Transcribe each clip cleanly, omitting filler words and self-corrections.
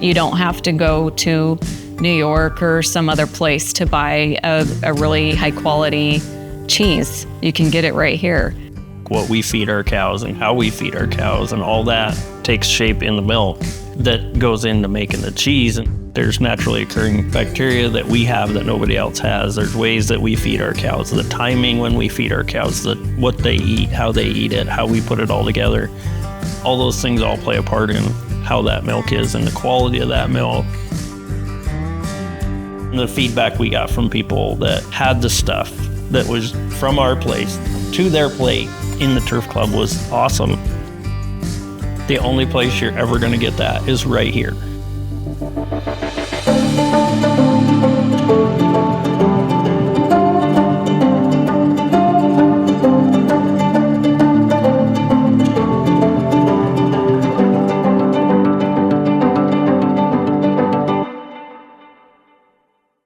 You don't have to go to New York or some other place to buy a really high quality cheese. You can get it right here. What we feed our cows and how we feed our cows and all that takes shape in the milk that goes into making the cheese. And there's naturally occurring bacteria that we have that nobody else has. There's ways that we feed our cows, the timing when we feed our cows, what they eat, how they eat it, how we put it all together. All those things all play a part in how that milk is and the quality of that milk. And the feedback we got from people that had the stuff that was from our place to their plate in the Turf Club was awesome. The only place you're ever going to get that is right here.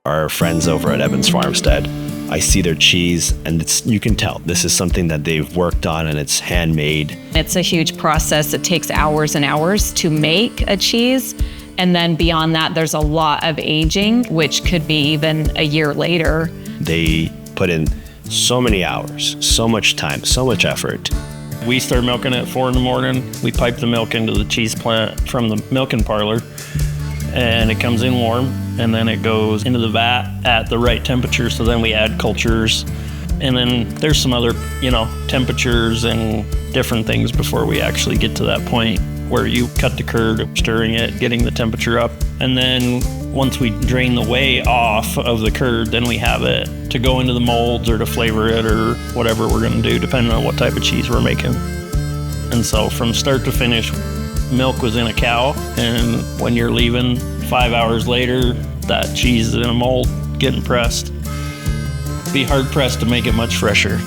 Our friends over at Evans Farmstead, I see their cheese and you can tell this is something that they've worked on and it's handmade. It's a huge process. It takes hours and hours to make a cheese. And then beyond that, there's a lot of aging, which could be even a year later. They put in so many hours, so much time, so much effort. We start milking at 4 a.m. We pipe the milk into the cheese plant from the milking parlor, and it comes in warm, and then it goes into the vat at the right temperature. So then we add cultures, and then there's some other, temperatures and different things before we actually get to that point where you cut the curd, stirring it, getting the temperature up. And then once we drain the whey off of the curd, then we have it to go into the molds or to flavor it or whatever we're gonna do, depending on what type of cheese we're making. And so from start to finish, milk was in a cow, and when you're leaving 5 hours later, that cheese is in a mold getting pressed. Be hard pressed to make it much fresher.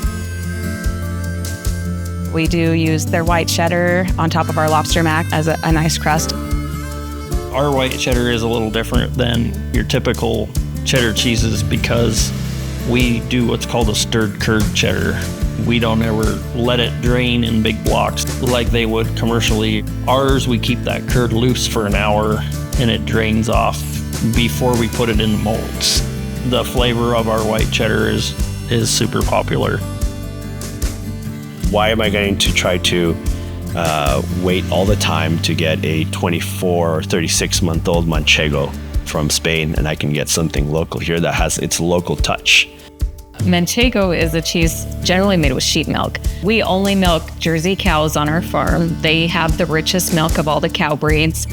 We do use their white cheddar on top of our lobster mac as a nice crust. Our white cheddar is a little different than your typical cheddar cheeses because we do what's called a stirred curd cheddar. We don't ever let it drain in big blocks like they would commercially. Ours, we keep that curd loose for an hour and it drains off before we put it in the molds. The flavor of our white cheddar is super popular. Why am I going to try to wait all the time to get a 24 or 36-month-old Manchego from Spain, and I can get something local here that has its local touch? Manchego is a cheese generally made with sheep milk. We only milk Jersey cows on our farm. They have the richest milk of all the cow breeds.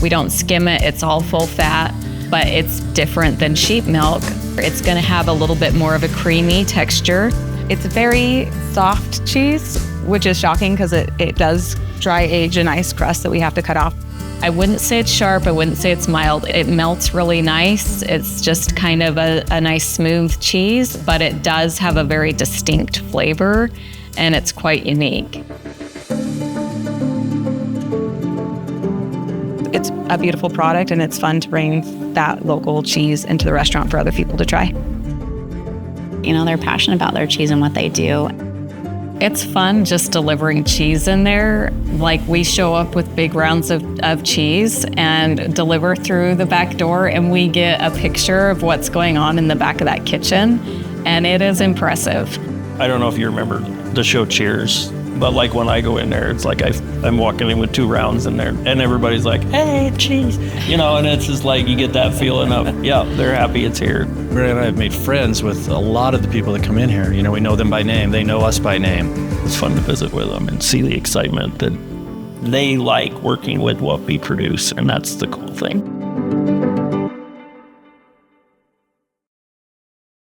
We don't skim it, it's all full fat, but it's different than sheep milk. It's gonna have a little bit more of a creamy texture. It's a very soft cheese, which is shocking because it does dry age an ice crust that we have to cut off. I wouldn't say it's sharp, I wouldn't say it's mild. It melts really nice. It's just kind of a nice smooth cheese, but it does have a very distinct flavor and it's quite unique. It's a beautiful product and it's fun to bring that local cheese into the restaurant for other people to try. They're passionate about their cheese and what they do. It's fun just delivering cheese in there. Like we show up with big rounds of cheese and deliver through the back door and we get a picture of what's going on in the back of that kitchen. And it is impressive. I don't know if you remember the show Cheers, but like when I go in there, it's like I'm walking in with 2 rounds in there and everybody's like, hey, cheese, and it's just like you get that feeling of, yeah, they're happy it's here. Brandon and I have made friends with a lot of the people that come in here. We know them by name, they know us by name. It's fun to visit with them and see the excitement that they like working with what we produce, and that's the cool thing.